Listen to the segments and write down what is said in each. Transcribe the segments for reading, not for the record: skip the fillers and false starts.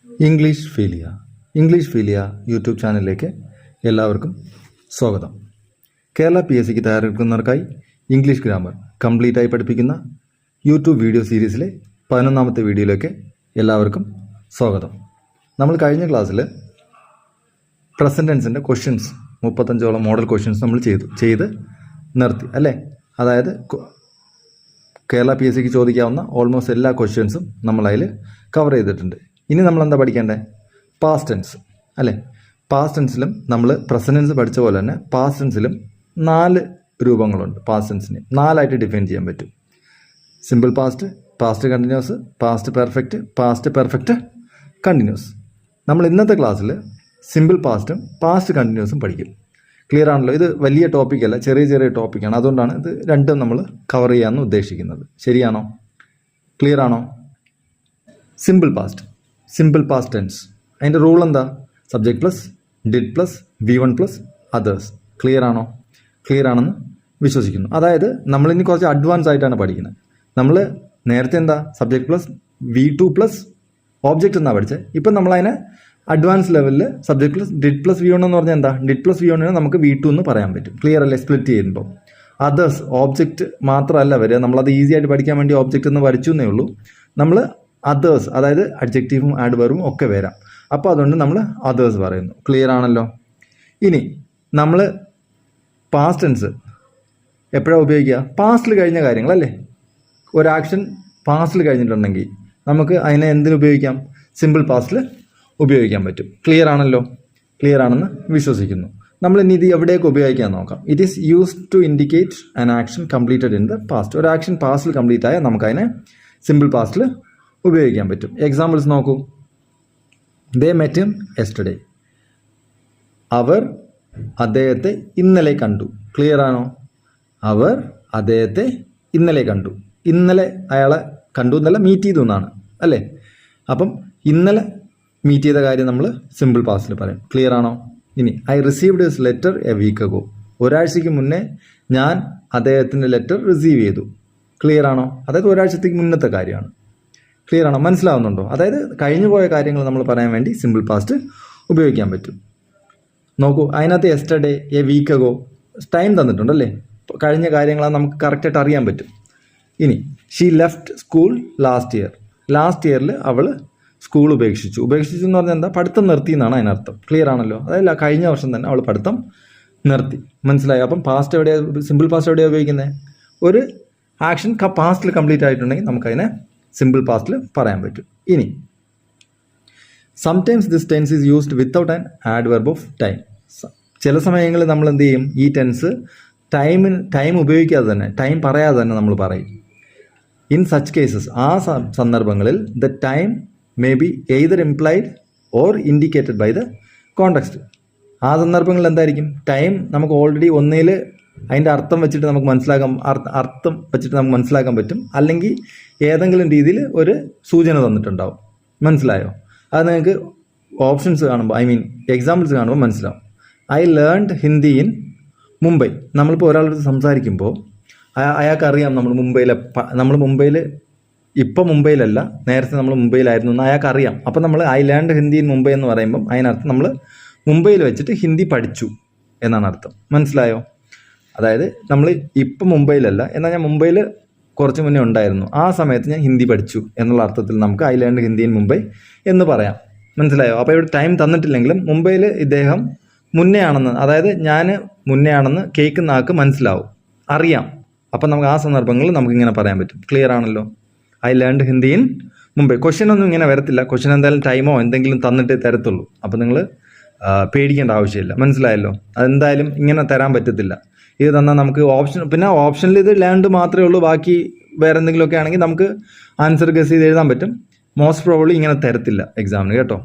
English ഫീലിയ YouTube ചാനലിലേക്ക് എല്ലാവർക്കും സ്വാഗതം. കേരള PSCക്ക് തയ്യാറെടുക്കുന്നവർക്കായി ഇംഗ്ലീഷ് ഗ്രാമർ കംപ്ലീറ്റായി പഠിപ്പിക്കുന്ന യൂട്യൂബ് വീഡിയോ സീരീസിലെ 11ാമത്തെ വീഡിയോയിലേക്ക് എല്ലാവർക്കും സ്വാഗതം. നമ്മൾ കഴിഞ്ഞ ക്ലാസ്സിൽ പ്രസൻറ്റ് ടെൻസിൻ്റെ ക്വസ്റ്റ്യൻസ് 35ഓളം മോഡൽ ക്വസ്റ്റ്യൻസ് നമ്മൾ ചെയ്ത് നിർത്തി അല്ലേ. അതായത് കേരള PSCക്ക് ചോദിക്കാവുന്ന ഓൾമോസ്റ്റ് എല്ലാ ക്വസ്റ്റ്യൻസും നമ്മളതിൽ കവർ ചെയ്തിട്ടുണ്ട്. ഇനി നമ്മൾ എന്താ പഠിക്കേണ്ടത്? പാസ്റ്റ് ടെൻസ് അല്ലേ. പാസ്റ്റ് ടെൻസിലും നമ്മൾ പ്രസൻറ്റ് ടെൻസ് പഠിച്ച പോലെ തന്നെ പാസ്റ്റ് ടെൻസിലും 4 രൂപങ്ങളുണ്ട്. പാസ്റ്റ് ടെൻസിനെ 4ആയിട്ട് ഡിഫൈൻ ചെയ്യാൻ പറ്റും. Simple past, past continuous, past perfect continuous. നമ്മൾ ഇന്നത്തെ ക്ലാസ്സിൽ സിമ്പിൾ പാസ്റ്റും പാസ്റ്റ് കണ്ടിന്യൂസും പഠിക്കും. ക്ലിയർ ആണല്ലോ? ഇത് വലിയ ടോപ്പിക്കല്ല, ചെറിയ ടോപ്പിക്കാണ്. അതുകൊണ്ടാണ് ഇത് രണ്ടും നമ്മൾ കവർ ചെയ്യാമെന്ന് ഉദ്ദേശിക്കുന്നത്. ശരിയാണോ? ക്ലിയർ ആണോ? സിമ്പിൾ പാസ്റ്റ് ടെൻസ് അതിൻ്റെ റൂൾ എന്താ? Subject plus did plus V1 plus others. Clear ആണോ? ക്ലിയർ ആണെന്ന് വിശ്വസിക്കുന്നു. അതായത് നമ്മളിനി കുറച്ച് അഡ്വാൻസ് ആയിട്ടാണ് പഠിക്കുന്നത്. നമ്മൾ നേരത്തെ എന്താ subject plus V2 plus object എന്നാണ് പഠിച്ചത്. ഇപ്പം നമ്മളതിനെ അഡ്വാൻസ് ലെവലിൽ subject plus did plus V1 എന്ന് പറഞ്ഞാൽ എന്താ? ഡിഡ് പ്ലസ് V1 നമുക്ക് V2 എന്ന് പറയാൻ പറ്റും. ക്ലിയർ അല്ലേ? സ്പ്ലിറ്റ് ചെയ്യുമ്പോൾ അതേഴ്സ് ഓബ്ജക്റ്റ് മാത്രമല്ല വരിക. നമ്മളത് ഈസി ആയിട്ട് പഠിക്കാൻ വേണ്ടി ഓബ്ജക്റ്റ് എന്ന് വരച്ചു എന്നേ ഉള്ളൂ. നമ്മൾ അതേഴ്സ് അതായത് അഡ്ജക്റ്റീവും ആഡ്വർബും ഒക്കെ വരാം. അപ്പോൾ അതുകൊണ്ട് നമ്മൾ അതേഴ്സ് പറയുന്നു. ക്ലിയർ ആണല്ലോ? ഇനി നമ്മൾ പാസ്റ്റ് ടെൻസ് എപ്പോഴാണ് ഉപയോഗിക്കുക? പാസ്റ്റിൽ കഴിഞ്ഞ കാര്യങ്ങളല്ലേ. ഒരു ആക്ഷൻ പാസ്റ്റിൽ കഴിഞ്ഞിട്ടുണ്ടെങ്കിൽ നമുക്ക് അതിനെ എന്തിനു ഉപയോഗിക്കാം? സിമ്പിൾ പാസ്റ്റിൽ ഉപയോഗിക്കാൻ പറ്റും. ക്ലിയർ ആണല്ലോ? ക്ലിയർ ആണെന്ന് വിശ്വസിക്കുന്നു. നമ്മൾ ഇനി ഇത് എവിടെയൊക്കെ ഉപയോഗിക്കാൻ നോക്കാം. It is used to indicate an action completed in the past. ഒരു ആക്ഷൻ പാസ്റ്റിൽ കംപ്ലീറ്റ് ആയാൽ നമുക്കതിനെ സിമ്പിൾ പാസ്റ്റിൽ ഉപയോഗിക്കാൻ പറ്റും. എക്സാമ്പിൾസ് നോക്കൂ. They met him yesterday. അവർ അദ്ദേഹത്തെ ഇന്നലെ കണ്ടു. ക്ലിയർ ആണോ? അവർ അദ്ദേഹത്തെ ഇന്നലെ കണ്ടു. ഇന്നലെ അയാളെ കണ്ടു എന്നല്ല, മീറ്റ് ചെയ്തു എന്നാണ് അല്ലേ. അപ്പം ഇന്നലെ മീറ്റ് ചെയ്ത കാര്യം നമ്മൾ സിമ്പിൾ പാസ്റ്റിൽ പറയും. ക്ലിയർ ആണോ? ഇനി I received his letter a week ago. ഒരാഴ്ചയ്ക്ക് മുന്നേ ഞാൻ അദ്ദേഹത്തിൻ്റെ ലെറ്റർ റിസീവ് ചെയ്തു. ക്ലിയർ ആണോ? അതായത് ഒരാഴ്ചത്തേക്ക് മുന്നത്തെ കാര്യമാണ്. ക്ലിയർ ആണോ? മനസ്സിലാവുന്നുണ്ടോ? അതായത് കഴിഞ്ഞു പോയ കാര്യങ്ങൾ നമ്മൾ പറയാൻ വേണ്ടി സിമ്പിൾ പാസ്റ്റ് ഉപയോഗിക്കാൻ പറ്റും. നോക്കൂ, അതിനകത്ത് yesterday, a week ago time തന്നിട്ടുണ്ടല്ലേ. കഴിഞ്ഞ കാര്യങ്ങളാണ് നമുക്ക് കറക്റ്റായിട്ട് അറിയാൻ പറ്റും. ഇനി ഷീ ലെഫ്റ്റ് സ്കൂൾ ലാസ്റ്റ് ഇയറിൽ അവൾ സ്കൂൾ ഉപേക്ഷിച്ചു എന്ന് പറഞ്ഞാൽ എന്താ? പഠിത്തം നിർത്തി എന്നാണ് അതിനർത്ഥം. ക്ലിയർ ആണല്ലോ? അതായത് കഴിഞ്ഞ വർഷം തന്നെ അവൾ പഠിത്തം നിർത്തി. മനസ്സിലായോ? അപ്പം പാസ്റ്റ് എവിടെയാണ്? സിമ്പിൾ പാസ്റ്റ് എവിടെയാണ് ഉപയോഗിക്കുന്നത്? ഒരു ആക്ഷൻ പാസ്റ്റിൽ കംപ്ലീറ്റ് ആയിട്ടുണ്ടെങ്കിൽ നമുക്കതിനെ സിമ്പിൾ പാസ്റ്റിൽ പറയാൻ പറ്റും. ഇനി sometimes this tense is used without an adverb of time. ചില സമയങ്ങളിൽ നമ്മൾ എന്ത് ചെയ്യും? ഈ ടെൻസ് ടൈം ഉപയോഗിക്കാതെ തന്നെ, ടൈം പറയാതെ തന്നെ നമ്മൾ പറയും. ഇൻ സച്ച് കേസസ്, ആ സന്ദർഭങ്ങളിൽ the time may be either implied or indicated by the context. ആ സന്ദർഭങ്ങളിൽ എന്തായിരിക്കും? ടൈം നമുക്ക് ഓൾറെഡി ഒന്നിൽ അതിൻ്റെ അർത്ഥം വെച്ചിട്ട് നമുക്ക് മനസ്സിലാക്കാൻ പറ്റും, അല്ലെങ്കിൽ ഏതെങ്കിലും രീതിയിൽ ഒരു സൂചന തന്നിട്ടുണ്ടാവും. മനസ്സിലായോ? അത് നിങ്ങൾക്ക് ഓപ്ഷൻസ് കാണുമ്പോൾ, എക്സാമ്പിൾസ് കാണുമ്പോൾ മനസ്സിലാവും. I learned Hindi in Mumbai. നമ്മളിപ്പോൾ ഒരാളോട് സംസാരിക്കുമ്പോൾ അയാൾക്കറിയാം നമ്മൾ മുംബൈയിൽ ഇപ്പം മുംബൈയിലല്ല, നേരത്തെ നമ്മൾ മുംബൈയിലായിരുന്നു എന്ന് അയാൾക്കറിയാം. അപ്പം നമ്മൾ I learned Hindi in Mumbai എന്ന് പറയുമ്പം അതിനർത്ഥം നമ്മൾ മുംബൈയിൽ വെച്ചിട്ട് ഹിന്ദി പഠിച്ചു എന്നാണ് അർത്ഥം. മനസ്സിലായോ? അതായത് നമ്മൾ ഇപ്പം മുംബൈയിലല്ല, എന്നാൽ ഞാൻ മുംബൈയിൽ കുറച്ച് മുന്നേ ഉണ്ടായിരുന്നു, ആ സമയത്ത് ഞാൻ ഹിന്ദി പഠിച്ചു എന്നുള്ള അർത്ഥത്തിൽ നമുക്ക് I learned Hindi in Mumbai എന്ന് പറയാം. മനസ്സിലായോ? അപ്പോൾ ഇവിടെ ടൈം തന്നിട്ടില്ലെങ്കിലും മുംബൈയിൽ ഇദ്ദേഹം മുന്നേ ആണെന്ന്, അതായത് ഞാൻ മുന്നേ ആണെന്ന് കേൾക്കുന്ന ആൾക്ക് മനസ്സിലാവും, അറിയാം. അപ്പം നമുക്ക് ആ സന്ദർഭങ്ങളിൽ നമുക്കിങ്ങനെ പറയാൻ പറ്റും. ക്ലിയർ ആണല്ലോ? I learned Hindi in Mumbai. Question ഒന്നും ഇങ്ങനെ വരത്തില്ല. ക്വസ്റ്റ്യൻ എന്തായാലും ടൈമോ എന്തെങ്കിലും തന്നിട്ടേ തരത്തുള്ളൂ. അപ്പോൾ നിങ്ങൾ പേടിക്കേണ്ട ആവശ്യമില്ല. മനസ്സിലായല്ലോ? അതെന്തായാലും ഇങ്ങനെ തരാൻ പറ്റത്തില്ല. ഇത് തന്നാൽ നമുക്ക് പിന്നെ ഓപ്ഷനിൽ ഇത് ലേൺഡ് മാത്രമേ ഉള്ളൂ. ബാക്കി വേറെ എന്തെങ്കിലുമൊക്കെ ആണെങ്കിൽ നമുക്ക് ആൻസർ ഗസ് ചെയ്ത് എഴുതാൻ പറ്റും. മോസ്റ്റ് പ്രോബബ്ലി ഇങ്ങനെ തരത്തില്ല എക്സാമിന്, കേട്ടോ.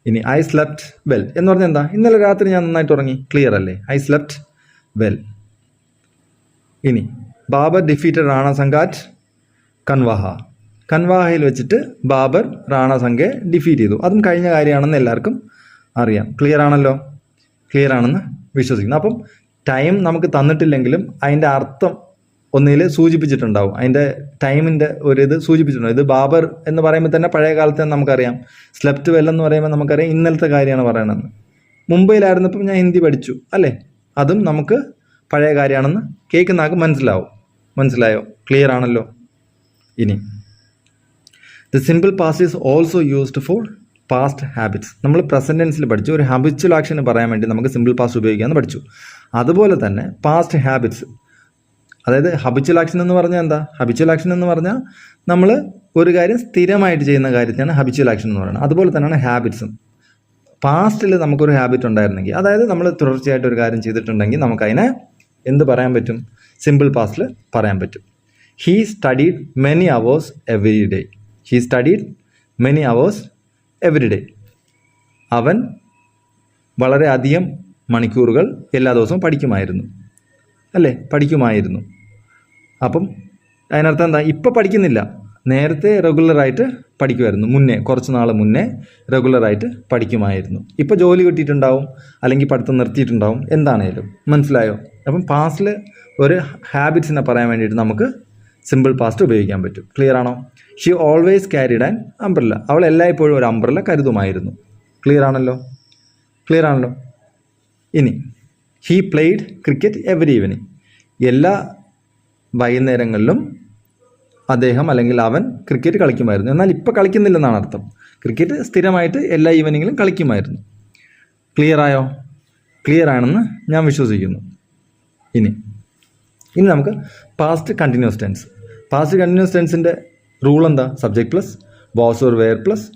ഇനി ഐ സ്ലെപ്റ്റ് വെൽ എന്ന് പറഞ്ഞാൽ എന്താ? ഇന്നലെ രാത്രി ഞാൻ നന്നായിട്ട് ഉറങ്ങി. ക്ലിയർ അല്ലേ? I slept well. ഇനി ബാബർ ഡിഫീറ്റഡ് റാണ സംഘാറ്റ് കൻവാഹയിൽ വെച്ചിട്ട് ബാബർ റാണ സംഘയെ ഡിഫീറ്റ് ചെയ്തു. അതും കഴിഞ്ഞ കാര്യമാണെന്ന് എല്ലാവർക്കും അറിയാം. ക്ലിയർ ആണല്ലോ? ക്ലിയർ ആണെന്ന് വിശ്വസിക്കുന്നു. അപ്പം ടൈം നമുക്ക് തന്നിട്ടില്ലെങ്കിലും അതിൻ്റെ അർത്ഥം ഒന്നിൽ സൂചിപ്പിച്ചിട്ടുണ്ടാവും, അതിൻ്റെ ടൈമിൻ്റെ ഒരു ഇത് സൂചിപ്പിച്ചിട്ടുണ്ടാവും. ഇത് ബാബർ എന്ന് പറയുമ്പോൾ തന്നെ പഴയ കാലത്ത് നമുക്കറിയാം. സ്ലെപ്റ്റ് വെൽ എന്ന് പറയുമ്പോൾ നമുക്കറിയാം ഇന്നലത്തെ കാര്യമാണ് പറയണമെന്ന്. മുംബൈയിലായിരുന്നപ്പോൾ ഞാൻ ഹിന്ദി പഠിച്ചു അല്ലേ, അതും നമുക്ക് പഴയ കാര്യമാണെന്ന് കേൾക്കുന്ന ആൾക്ക് മനസ്സിലായോ? ക്ലിയർ ആണല്ലോ. ഇനി the simple past is also used for past habits. നമ്മൾ പ്രസന്റ് ടെൻസിൽ പഠിച്ചു, ഒരു ഹാബിച്വൽ ആക്ഷൻ പറയാൻ വേണ്ടി നമുക്ക് സിമ്പിൾ പാസ്റ്റ് ഉപയോഗിക്കാമെന്ന് പഠിച്ചു. അതുപോലെ തന്നെ പാസ്റ്റ് ഹാബിറ്റ്സ്, അതായത് ഹബിച്വൽ ആക്ഷൻ എന്ന് പറഞ്ഞാൽ എന്താ? ഹബിച്വൽ ആക്ഷൻ എന്ന് പറഞ്ഞാൽ നമ്മൾ ഒരു കാര്യം സ്ഥിരമായിട്ട് ചെയ്യുന്ന കാര്യത്തെയാണ് ഹബിച്വൽ ആക്ഷൻ എന്ന് പറയുന്നത്. അതുപോലെ തന്നെയാണ് ഹാബിറ്റ്സും. പാസ്റ്റിൽ നമുക്കൊരു ഹാബിറ്റ് ഉണ്ടായിരുന്നെങ്കിൽ, അതായത് നമ്മൾ തുടർച്ചയായിട്ട് ഒരു കാര്യം ചെയ്തിട്ടുണ്ടെങ്കിൽ നമുക്കതിനെ എന്ത് പറയാൻ പറ്റും? സിമ്പിൾ പാസ്റ്റിൽ പറയാൻ പറ്റും. He studied many hours every day. He studied many hours every day. അവൻ വളരെ അധികം മണിക്കൂറുകൾ എല്ലാ ദിവസവും പഠിക്കുമായിരുന്നു അല്ലേ? പഠിക്കുമായിരുന്നു. അപ്പം അതിനർത്ഥം എന്താ? ഇപ്പം പഠിക്കുന്നില്ല, നേരത്തെ റെഗുലറായിട്ട് പഠിക്കുമായിരുന്നു. കുറച്ച് നാൾ മുന്നേ റെഗുലറായിട്ട് പഠിക്കുമായിരുന്നു. ഇപ്പോൾ ജോലി കിട്ടിയിട്ടുണ്ടാവും, അല്ലെങ്കിൽ പഠിത്തം നിർത്തിയിട്ടുണ്ടാവും, എന്താണേലും. മനസ്സിലായോ? അപ്പം പാസ്റ്റിൽ ഒരു ഹാബിറ്റ്സിനെ പറയാൻ വേണ്ടിയിട്ട് നമുക്ക് സിമ്പിൾ പാസ്റ്റ് ഉപയോഗിക്കാൻ പറ്റും. ക്ലിയർ ആണോ? She always carried an umbrella. അവൾ എല്ലായ്പ്പോഴും ഒരു അംബ്രല്ല കരുതുമായിരുന്നു. ക്ലിയർ ആണല്ലോ? ഇനി he played cricket every evening. എല്ലാ വൈകുന്നേരങ്ങളിലും അദ്ദേഹം അല്ലെങ്കിൽ അവൻ ക്രിക്കറ്റ് കളിക്കുമായിരുന്നു. എന്നാൽ ഇപ്പോൾ കളിക്കുന്നില്ലെന്നാണ് അർത്ഥം. ക്രിക്കറ്റ് സ്ഥിരമായിട്ട് എല്ലാ ഈവനിങ്ങിലും കളിക്കുമായിരുന്നു. ക്ലിയർ ആണെന്ന് ഞാൻ വിശ്വസിക്കുന്നു. ഇനി നമുക്ക് past continuous tense. Past continuous ടെൻസിൻ്റെ റൂൾ എന്താ? Subject plus was or were plus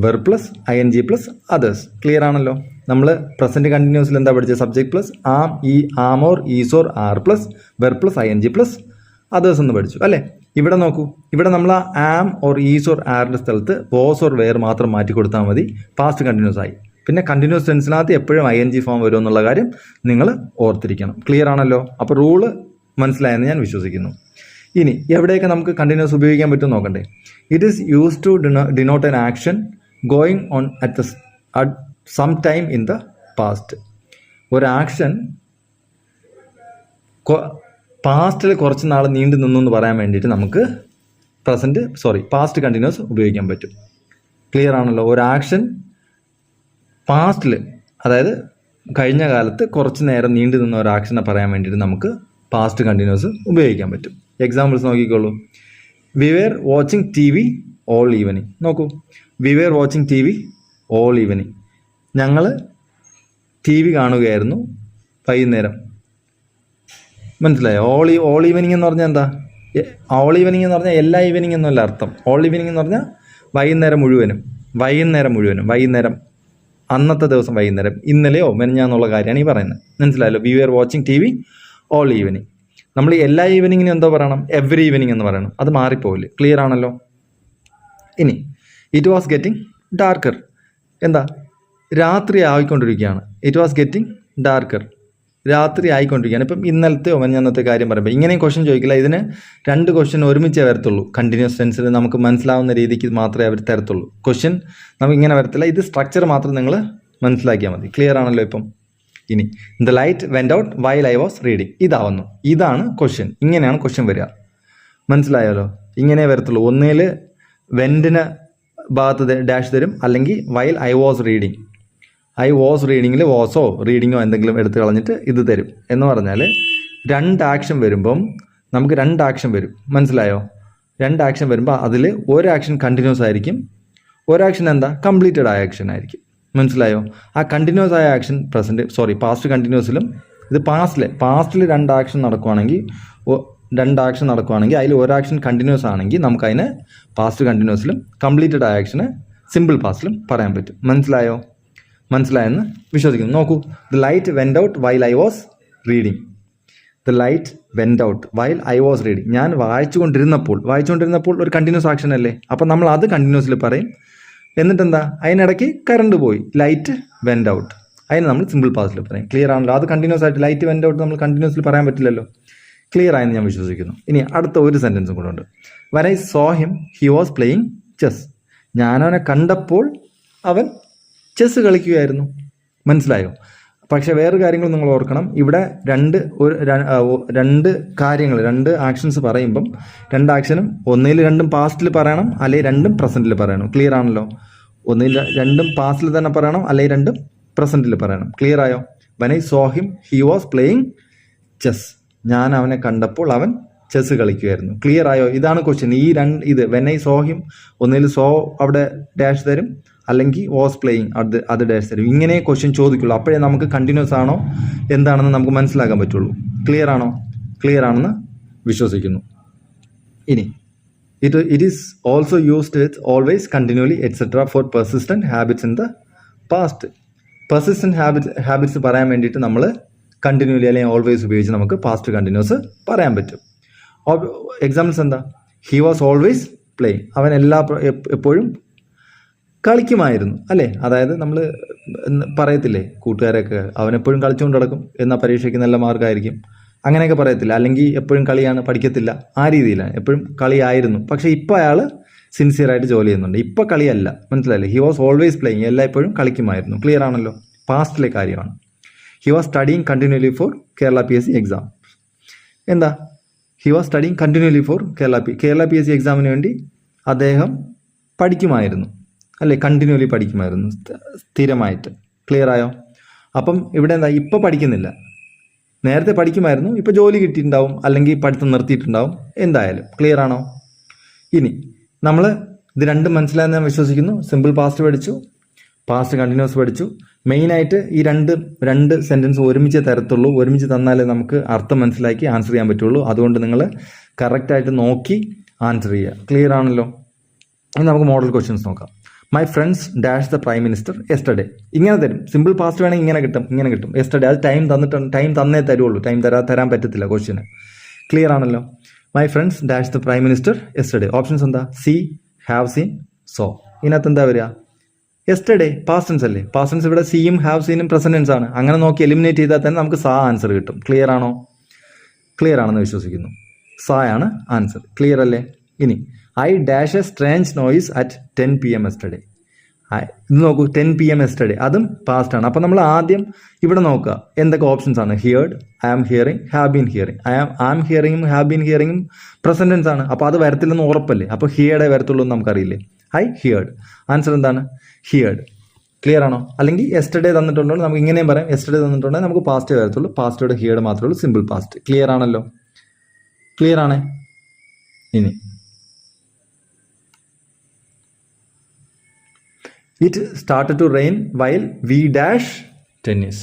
verb plus ING plus others. Clear ആണല്ലോ? നമ്മൾ പ്രസൻറ്റ് കണ്ടിന്യൂസിൽ എന്താ പഠിച്ചത്? Subject plus am or is or are plus verb plus ING plus others എന്ന് പഠിച്ചു അല്ലേ? ഇവിടെ നോക്കൂ, ഇവിടെ നമ്മൾ ആ ആം ഓർ ഈസ് ഓർ ആറിൻ്റെ സ്ഥലത്ത് വാസ് ഓർ വെയർ മാത്രം മാറ്റി കൊടുത്താൽ മതി, പാസ്റ്റ് കണ്ടിന്യൂസ് ആയി. പിന്നെ കണ്ടിന്യൂസ് ടെൻസിനകത്ത് എപ്പോഴും ING ഫോം വരും എന്നുള്ള കാര്യം നിങ്ങൾ ഓർത്തിരിക്കണം. ക്ലിയർ ആണല്ലോ? അപ്പോൾ റൂള് മനസ്സിലായെന്ന് ഞാൻ വിശ്വസിക്കുന്നു. ഇനി എവിടെയൊക്കെ നമുക്ക് കണ്ടിന്യൂസ് ഉപയോഗിക്കാൻ പറ്റും നോക്കണ്ടേ? It is use to denote an action going on at some time in the past. ഒരു ആക്ഷൻ പാസ്റ്റിൽ കുറച്ച് നാൾ നീണ്ടു നിന്നു എന്ന് പറയാൻ വേണ്ടിയിട്ട് നമുക്ക് പാസ്റ്റ് കണ്ടിന്യൂസ് ഉപയോഗിക്കാൻ പറ്റും. ക്ലിയർ ആണല്ലോ? ഒരു ആക്ഷൻ പാസ്റ്റിൽ, അതായത് കഴിഞ്ഞ കാലത്ത് കുറച്ച് നേരം നീണ്ടു നിന്ന ഒരു ആക്ഷനെ പറയാൻ വേണ്ടിയിട്ട് നമുക്ക് പാസ്റ്റ് കണ്ടിന്യൂസ് ഉപയോഗിക്കാൻ പറ്റും. എക്സാമ്പിൾസ് നോക്കിക്കോളൂ. We were watching TV all evening. നോക്കൂ, we were watching TV all evening. ഞങ്ങൾ TV കാണുകയായിരുന്നു വൈകുന്നേരം. മനസ്സിലായോ? ഓൾ ഈവനിങ് എന്ന് പറഞ്ഞാൽ എന്താ? ഓൾ ഈവനിങ് എന്ന് പറഞ്ഞാൽ എല്ലാ ഈവനിങ് എന്നല്ല അർത്ഥം. ഓൾ ഈവനിങ് എന്ന് പറഞ്ഞാൽ വൈകുന്നേരം മുഴുവനും, അന്നത്തെ ദിവസം വൈകുന്നേരം, ഇന്നലെയോ മെനഞ്ഞാന്നുള്ള കാര്യമാണ് ഈ പറയുന്നത്. മനസ്സിലായല്ലോ? We were watching TV all evening. നമ്മൾ എല്ലാ ഈവനിങ്ങിനും എന്തോ പറയണം? എവറി ഈവനിങ് എന്ന് പറയണം. അത് മാറിപ്പോവില്ലേ? ക്ലിയർ ആണല്ലോ? ഇനി ഇറ്റ് വാസ് ഗെറ്റിംഗ് ഡാർക്കർ. എന്താ? രാത്രി ആയിക്കൊണ്ടിരിക്കുകയാണ്. It was getting darker. രാത്രി ആയിക്കൊണ്ടിരിക്കുകയാണ്. ഇപ്പം ഇന്നലത്തെയോ മെനഞ്ഞാന്നത്തെ കാര്യം പറയുമ്പോൾ ഇങ്ങനെയും ക്വസ്റ്റ്യൻ ചോദിക്കില്ല. ഇതിന് 2 ക്വസ്റ്റ്യൻ ഒരുമിച്ചേ വരത്തുള്ളൂ. കണ്ടിന്യൂസ് ടെൻസിൽ നമുക്ക് മനസ്സിലാവുന്ന രീതിക്ക് മാത്രമേ അവർ തരത്തുള്ളൂ. ക്വസ്റ്റ്യൻ നമുക്ക് ഇങ്ങനെ വരത്തില്ല. ഇത് സ്ട്രക്ചർ മാത്രം നിങ്ങൾ മനസ്സിലാക്കിയാൽ മതി. ക്ലിയർ ആണല്ലോ? ഇപ്പം ഇനി the light went out while I was reading. ഇതാണ് ക്വസ്റ്റ്യൻ. ഇങ്ങനെയാണ് ക്വസ്റ്റ്യൻ വരിക. മനസ്സിലായല്ലോ? ഇങ്ങനെ വരത്തുള്ളൂ. ഒന്നിൽ വെൻറ്റിന് ഭാഗത്ത് ഡാഷ് തരും, അല്ലെങ്കിൽ വൈൽ ഐ വാസ് റീഡിങ്ങിൽ വാസോ റീഡിങ്ങോ എന്തെങ്കിലും എടുത്ത് കളഞ്ഞിട്ട് ഇത് തരും. എന്ന് പറഞ്ഞാൽ 2 ആക്ഷൻ വരുമ്പം നമുക്ക് 2 ആക്ഷൻ വരും. മനസ്സിലായോ? 2 ആക്ഷൻ വരുമ്പോൾ അതിൽ ഒരു ആക്ഷൻ കണ്ടിന്യൂസ് ആയിരിക്കും, ഒരു ആക്ഷൻ എന്താ? കംപ്ലീറ്റഡ് ആയ ആക്ഷൻ ആയിരിക്കും. മനസ്സിലായോ? ആ കണ്ടിന്യൂസ് ആയ ആക്ഷൻ പാസ്റ്റ് കണ്ടിന്യൂസിലും, ഇത് പാസ്റ്റിൽ 2 ആക്ഷൻ നടക്കുവാണെങ്കിൽ അതിൽ ഒരു ആക്ഷൻ കണ്ടിന്യൂസ് ആണെങ്കിൽ നമുക്കതിനെ പാസ്റ്റ് കണ്ടിന്യൂസിലും കംപ്ലീറ്റഡ് ആയ ആക്ഷന് സിമ്പിൾ പാസ്റ്റിലും പറയാൻ പറ്റും. മനസ്സിലായെന്ന് വിശ്വസിക്കുന്നു. നോക്കൂ, the light went out while I was reading. ഞാൻ വായിച്ചുകൊണ്ടിരുന്നപ്പോൾ ഒരു കണ്ടിന്യൂസ് ആക്ഷൻ അല്ലേ? അപ്പം നമ്മൾ അത് കണ്ടിന്യൂസിൽ പറയും. എന്നിട്ടെന്താ? അതിനിടയ്ക്ക് കറണ്ട് പോയി, ലൈറ്റ് വെൻറ്റ് ഔട്ട്. അതിന് നമ്മൾ സിമ്പിൾ പാസ്റ്റിൽ പറയും. ക്ലിയർ ആണല്ലോ? അത് കണ്ടിന്യൂസ് ആയിട്ട് ലൈറ്റ് വെൻറ്റ് ഔട്ട് നമ്മൾ കണ്ടിന്യൂസിൽ പറയാൻ പറ്റില്ലല്ലോ. ക്ലിയർ ആയെന്ന് ഞാൻ വിശ്വസിക്കുന്നു. ഇനി അടുത്ത ഒരു സെൻറ്റൻസും കൂടെ ഉണ്ട്. When I saw him he was playing chess. ഞാനവനെ കണ്ടപ്പോൾ അവൻ ചെസ് കളിക്കുകയായിരുന്നു. മനസ്സിലായോ? പക്ഷേ വേറെ കാര്യങ്ങൾ നിങ്ങൾ ഓർക്കണം, ഇവിടെ രണ്ട് കാര്യങ്ങൾ, രണ്ട് ആക്ഷൻസ് പറയുമ്പം രണ്ട് ആക്ഷനും ഒന്നിൽ രണ്ടും പാസ്റ്റിൽ പറയണം, അല്ലെങ്കിൽ രണ്ടും പ്രസൻറ്റിൽ പറയണം. ക്ലിയർ ആണല്ലോ? ഒന്നിൽ രണ്ടും പാസ്റ്റിൽ തന്നെ പറയണം, അല്ലെങ്കിൽ രണ്ടും പ്രസൻറ്റിൽ പറയണം. ക്ലിയർ ആയോ? When I saw him he was playing chess. ഞാൻ അവനെ കണ്ടപ്പോൾ അവൻ ചെസ് കളിക്കുമായിരുന്നു. ക്ലിയർ ആയോ? ഇതാണ് ക്വസ്റ്റ്യൻ. ഇത് വെൻ ഐ സോ ഹിം, ഒന്നിൽ സോ അവിടെ ഡാഷ് തരും, അല്ലെങ്കിൽ വാസ് പ്ലേയിങ് അത് ഡാഷ് തരും. ഇങ്ങനെ ക്വസ്റ്റ്യൻ ചോദിക്കുള്ളൂ. അപ്പോഴേ നമുക്ക് കണ്ടിന്യൂസ് ആണോ എന്താണെന്ന് നമുക്ക് മനസ്സിലാക്കാൻ പറ്റുള്ളൂ. ക്ലിയർ ആണോ? ക്ലിയർ ആണെന്ന് വിശ്വസിക്കുന്നു. ഇനി it is also used with always, continually, et cetera for persistent habits in the past. Persistent habits പറയാൻ വേണ്ടിയിട്ട് നമ്മൾ കണ്ടിന്യൂലി അല്ലെങ്കിൽ ഓൾവേസ് ഉപയോഗിച്ച് നമുക്ക് പാസ്റ്റ് കണ്ടിന്യൂസ് പറയാൻ പറ്റും. എക്സാമ്പിൾസ് എന്താ? He was always playing. അവൻ എപ്പോഴും കളിക്കുമായിരുന്നു, അല്ലേ? അതായത് നമ്മൾ പറയത്തില്ലേ കൂട്ടുകാരൊക്കെ, അവനെപ്പോഴും കളിച്ചുകൊണ്ട് നടക്കും, എന്നാൽ പരീക്ഷയ്ക്ക് നല്ല മാർക്കായിരിക്കും, അങ്ങനെയൊക്കെ പറയത്തില്ല. അല്ലെങ്കിൽ എപ്പോഴും കളിയാണ്, പഠിക്കത്തില്ല, ആ രീതിയിലാണ്. എപ്പോഴും കളിയായിരുന്നു, പക്ഷേ ഇപ്പോൾ അയാൾ സിൻസിയറായിട്ട് ജോലി ചെയ്യുന്നുണ്ട്. ഇപ്പോൾ കളിയല്ല, മനസ്സിലായില്ലേ? ഹി വാസ് ഓൾവേസ് പ്ലേയിങ്, എല്ലായ്പ്പോഴും കളിക്കുമായിരുന്നു. ക്ലിയർ ആണല്ലോ? പാസ്റ്റിലെ കാര്യമാണ്. He was studying continually for Kerala PSC exam. എന്താ? He was studying continually for Kerala PSC എക്സാമിന് വേണ്ടി അദ്ദേഹം പഠിക്കുമായിരുന്നു, അല്ലേ? കണ്ടിന്യൂലി പഠിക്കുമായിരുന്നു, സ്ഥിരമായിട്ട്. ക്ലിയർ ആയോ? അപ്പം ഇവിടെ എന്താ? ഇപ്പോൾ പഠിക്കുന്നില്ല, നേരത്തെ പഠിക്കുമായിരുന്നു, ഇപ്പോൾ ജോലി കിട്ടിയിട്ടുണ്ടാവും, അല്ലെങ്കിൽ പഠിത്തം നിർത്തിയിട്ടുണ്ടാവും, എന്തായാലും. ക്ലിയർ ആണോ? ഇനി നമ്മൾ ഇത് രണ്ടും മനസ്സിലായെന്ന് ഞാൻ വിശ്വസിക്കുന്നു. സിമ്പിൾ പാസ്റ്റ് പഠിച്ചു, പാസ്റ്റ് കണ്ടിന്യൂസ് പഠിച്ചു. മെയിനായിട്ട് ഈ രണ്ട് സെൻറ്റൻസ് ഒരുമിച്ച് തരത്തുള്ളൂ. ഒരുമിച്ച് തന്നാലേ നമുക്ക് അർത്ഥം മനസ്സിലാക്കി ആൻസർ ചെയ്യാൻ പറ്റുള്ളൂ. അതുകൊണ്ട് നിങ്ങൾ കറക്റ്റായിട്ട് നോക്കി ആൻസർ ചെയ്യുക. ക്ലിയർ ആണല്ലോ? ഇനി നമുക്ക് മോഡൽ ക്വസ്റ്റ്യൻസ് നോക്കാം. My friends dash the prime minister yesterday. ഇങ്ങനെ തരും. സിമ്പിൾ പാസ്റ്റ് വേണമെങ്കിൽ ഇങ്ങനെ കിട്ടും. യെസ്റ്റർഡേ അത് ടൈം തന്നേ തരുള്ളൂ. ടൈം തരാൻ പറ്റത്തില്ല ക്വസ്റ്റ്യന്. ക്ലിയർ ആണല്ലോ? My friends dash the prime minister yesterday. Options എന്താ? See, have seen, saw. ഇതിനകത്ത് എന്താ വരിക? യെസ്റ്റർഡേ പാസ്റ്റ് ടെൻസ് അല്ലേ? പാസ്റ്റ് ടെൻസ് ഇവിടെ സിയും ഹാവ് സീനും പ്രസന്റ് ടെൻസ് ആണ്. അങ്ങനെ നോക്കി എലിമിനേറ്റ് ചെയ്താൽ തന്നെ നമുക്ക് സാ ആൻസർ കിട്ടും. ക്ലിയർ ആണോ? ക്ലിയർ ആണെന്ന് വിശ്വസിക്കുന്നു. സായാണ് ആൻസർ. ക്ലിയർ അല്ലേ? ഇനി I dash A strange noise at 10 PM yesterday. ഇത് നോക്കൂ, 10 PM യെസ്റ്റർഡേ, അതും പാസ്റ്റ് ആണ്. അപ്പം നമ്മൾ ആദ്യം ഇവിടെ നോക്കുക എന്തൊക്കെ ഓപ്ഷൻസ് ആണ്. Heard, I am hearing, have been hearing. I am ഹിയറിംഗും ഹാവ് ബീൻ ഹിയറിംഗും പ്രസന്റ് ടെൻസ് ആണ്. അപ്പോൾ അത് വരത്തില്ലെന്ന് ഉറപ്പല്ലേ? അപ്പോൾ ഹിയർഡേ വരത്തുള്ളൂ എന്ന് നമുക്കറിയില്ലേ? I heard. ആൻസർ എന്താണ്? ഹിയർഡ്. ക്ലിയർ ആണോ? അല്ലെങ്കിൽ യെസ്റ്റർഡേ തന്നിട്ടുണ്ടോ നമുക്ക് ഇങ്ങനെയും പറയാം. യെസ്റ്റർഡേ തന്നിട്ടുണ്ടെങ്കിൽ നമുക്ക് പാസ്റ്റേ വരത്തുള്ളൂ. പാസ്റ്റോടെ ഹിയർഡ് മാത്രമേ ഉള്ളൂ, സിമ്പിൾ പാസ്റ്റ്. ക്ലിയർ ആണല്ലോ? ക്ലിയർ ആണേ? ഇനി it started to rain while we dash tennis.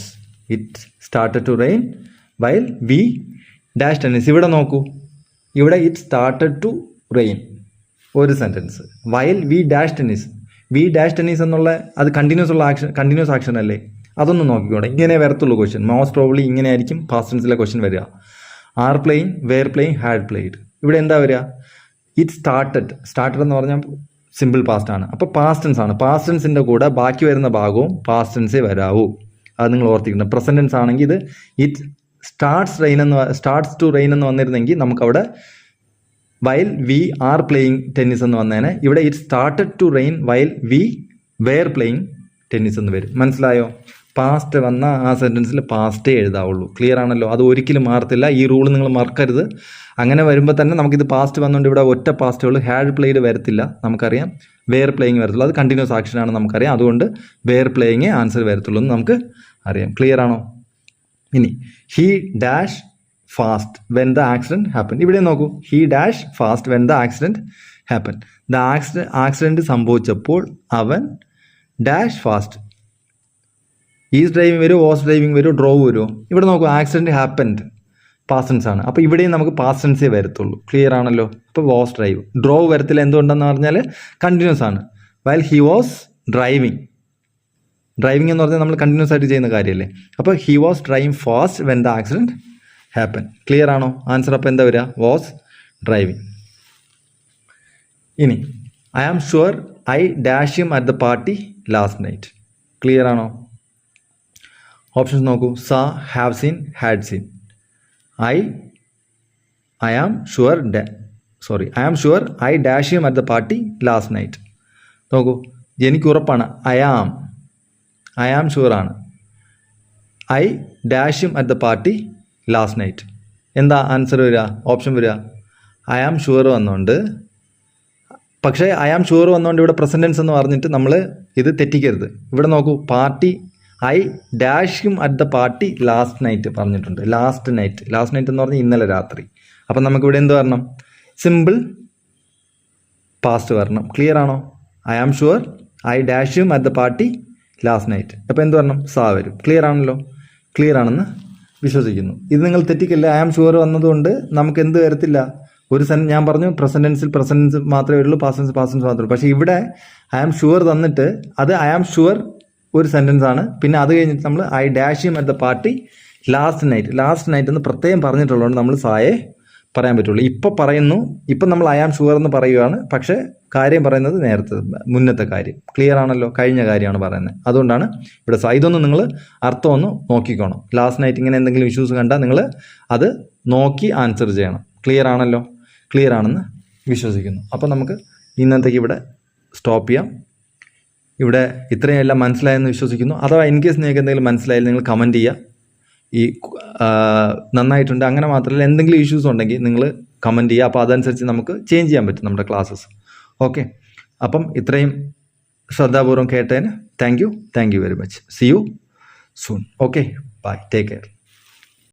It started to rain while we dash tennis. ഇവിടെ നോക്കൂ, ഇവിടെ ഇറ്റ് സ്റ്റാർട്ടഡ് ടു റെയിൻ ഒരു sentence. While we dash tennis. We dash tennis എന്നുള്ള അത് continuous action അല്ലേ? അതൊന്നും നോക്കിക്കോട്ടെ. ഇങ്ങനെ വരത്തുള്ളൂ ക്വസ്റ്റ്യൻ. മോസ്റ്റ് പ്രോബ്ലി ഇങ്ങനെ ആയിരിക്കും പാസ്റ്റ് ടെൻസിലെ ക്വസ്റ്റ്യൻ വരിക. Are playing, were playing, had played. ഇവിടെ എന്താ വരിക? ഇറ്റ് സ്റ്റാർട്ടഡ് എന്ന് പറഞ്ഞാൽ സിമ്പിൾ പാസ്റ്റ് ആണ്. അപ്പോൾ പാസ്റ്റ് ടെൻസ് ആണ്. പാസ്റ്റ് ടെൻസിൻ്റെ കൂടെ ബാക്കി വരുന്ന ഭാഗവും പാസ്റ്റ് ടെൻസേ വരാവൂ. അത് നിങ്ങൾ ഓർത്തിക്കണം. പ്രസന്റ് ടെൻസ് ആണെങ്കിൽ ഇത് ഇറ്റ് സ്റ്റാർട്ട്സ് ടു റെയിൻ എന്ന് വന്നിരുന്നെങ്കിൽ നമുക്കവിടെ while we are playing tennis എന്ന് വന്നേനെ. ഇവിടെ it started to rain while we were playing tennis എന്ന് വരും. മനസ്സിലായോ? പാസ്റ്റ് വന്ന ആ സെൻറ്റൻസിൽ പാസ്റ്റേ എഴുതാവുള്ളൂ. ക്ലിയർ ആണല്ലോ? അത് ഒരിക്കലും മാറത്തില്ല. ഈ റൂൾ നിങ്ങൾ മറക്കരുത്. അങ്ങനെ വരുമ്പോൾ തന്നെ നമുക്കിത് പാസ്റ്റ് വന്നുകൊണ്ട് ഇവിടെ ഒറ്റ പാസ്റ്റേ ഉള്ളൂ. ഹാഡ് പ്ലേയിഡ് വരത്തില്ല, നമുക്കറിയാം. വെയർ പ്ലേയിങ് വരത്തുള്ളൂ. അത് കണ്ടിന്യൂസ് ആക്ഷനാണ് നമുക്കറിയാം. അതുകൊണ്ട് വെയർ പ്ലേയിങ്ങേ ആൻസർ വരത്തുള്ളൂ എന്ന് നമുക്ക് അറിയാം. ക്ലിയർ ആണോ? ഇനി he dash fast when the accident happen. ഇവിടെ നോക്കൂ, he dash fast when the accident happen. Accident സംഭവിച്ചപ്പോൾ അവൻ ഡാഷ് ഫാസ്റ്റ്. ഈസ് ഡ്രൈവിംഗ് വരുമോ, വാസ് ഡ്രൈവിംഗ് വരുമോ, ഡ്രോവ് വരുമോ? ഇവിടെ നോക്കൂ, ആക്സിഡൻറ്റ് ഹാപ്പൻഡ് പാസ്റ്റ് ടെൻസ് ആണ്. അപ്പോൾ ഇവിടെയും നമുക്ക് പാസ്റ്റ് ടെൻസേ വരത്തുള്ളൂ. ക്ലിയർ ആണല്ലോ? അപ്പോൾ വാസ് ഡ്രൈവ്. ഡ്രോവ് വരത്തില്ല. എന്തുകൊണ്ടെന്ന് പറഞ്ഞാൽ കണ്ടിന്യൂസ് ആണ്. വൈൽ ഹി വാസ് ഡ്രൈവിംഗ് എന്ന് പറഞ്ഞാൽ നമ്മൾ കണ്ടിന്യൂസ് ആയിട്ട് ചെയ്യുന്ന കാര്യമല്ലേ? അപ്പോൾ he was driving fast when the accident happen. Clear ആണോ? ആൻസർ അപ്പോൾ എന്താ വരിക? Was driving. ഇനി I am sure I dash him at the party last night. Clear ആണോ? ഓപ്ഷൻസ് നോക്കൂ. Saw, have seen, had seen. I am sure I dash him at the party last night. നോക്കൂ, എനിക്ക് ഉറപ്പാണ്. I am sure ആണ്. I dash him at the party last night. എന്താ answer വരിക? Option വരിക I am sure വന്നുകൊണ്ട്. പക്ഷേ I am sure വന്നുകൊണ്ട് ഇവിടെ പ്രസൻറ്റൻസ് എന്ന് പറഞ്ഞിട്ട് നമ്മൾ ഇത് തെറ്റിക്കരുത്. ഇവിടെ നോക്കൂ, party I dash him at the party last night പറഞ്ഞിട്ടുണ്ട്. ലാസ്റ്റ് നൈറ്റ് എന്ന് പറഞ്ഞാൽ ഇന്നലെ രാത്രി. അപ്പം നമുക്കിവിടെ എന്ത് വരണം? സിമ്പിൾ പാസ്റ്റ് വരണം. ക്ലിയർ ആണോ? I am sure I dash him at the party last night. അപ്പോൾ എന്ത് വരണം? സാ വരും. ക്ലിയർ ആണല്ലോ? ക്ലിയർ ആണെന്ന് വിശ്വസിക്കുന്നു. ഇത് നിങ്ങൾ തെറ്റിക്കല്ല. ഐ ആം ഷുവർ വന്നതുകൊണ്ട് നമുക്ക് എന്ത് വരത്തില്ല? ഒരു ഞാൻ പറഞ്ഞു പ്രസൻറ്റൻസ് മാത്രമേ ഉള്ളൂ, പാസ്റ്റ് മാത്രമേ ഉള്ളൂ. പക്ഷേ ഇവിടെ ഐ ആം ഷുവർ തന്നിട്ട് അത് ഐ ആം ഷുവർ ഒരു സെൻറ്റൻസ് ആണ്. പിന്നെ അത് കഴിഞ്ഞിട്ട് നമ്മൾ I dash him at the party last night എന്ന് പ്രത്യേകം പറഞ്ഞിട്ടുള്ളതുകൊണ്ട് നമ്മൾ സായെ പറയാൻ പറ്റുള്ളൂ. ഇപ്പം നമ്മൾ ഐ ആം ഷുവർ എന്ന് പറയുകയാണ്. പക്ഷേ കാര്യം പറയുന്നത് മുന്നത്തെ കാര്യം. ക്ലിയർ ആണല്ലോ? കഴിഞ്ഞ കാര്യമാണ് പറയുന്നത്. അതുകൊണ്ടാണ് ഇവിടെ ഇതൊന്നും നിങ്ങൾ അർത്ഥം ഒന്ന് നോക്കിക്കോണം. ലാസ്റ്റ് നൈറ്റ് ഇങ്ങനെ എന്തെങ്കിലും ഇഷ്യൂസ് കണ്ടാൽ നിങ്ങൾ അത് നോക്കി ആൻസർ ചെയ്യണം. ക്ലിയർ ആണല്ലോ? ക്ലിയർ ആണെന്ന് വിശ്വസിക്കുന്നു. അപ്പോൾ നമുക്ക് ഇന്നത്തേക്ക് ഇവിടെ സ്റ്റോപ്പ് ചെയ്യാം. ഇവിടെ ഇത്രയും എല്ലാം മനസ്സിലായെന്ന് വിശ്വസിക്കുന്നു. അഥവാ ഇൻ കേസ് നിങ്ങൾക്ക് എന്തെങ്കിലും മനസ്സിലായാലും നിങ്ങൾ കമൻറ്റ് ചെയ്യുക. ഈ നന്നായിട്ടുണ്ട് അങ്ങനെ മാത്രമല്ല, എന്തെങ്കിലും ഇഷ്യൂസ് ഉണ്ടെങ്കിൽ നിങ്ങൾ കമൻറ്റ് ചെയ്യുക. അപ്പോൾ അതനുസരിച്ച് നമുക്ക് ചേഞ്ച് ചെയ്യാൻ പറ്റും നമ്മുടെ ക്ലാസ്സസ്. ഓക്കെ, അപ്പം ഇത്രയും ശ്രദ്ധാപൂർവം കേട്ടതിന് thank you very much. See you soon. Okay, bye, take care.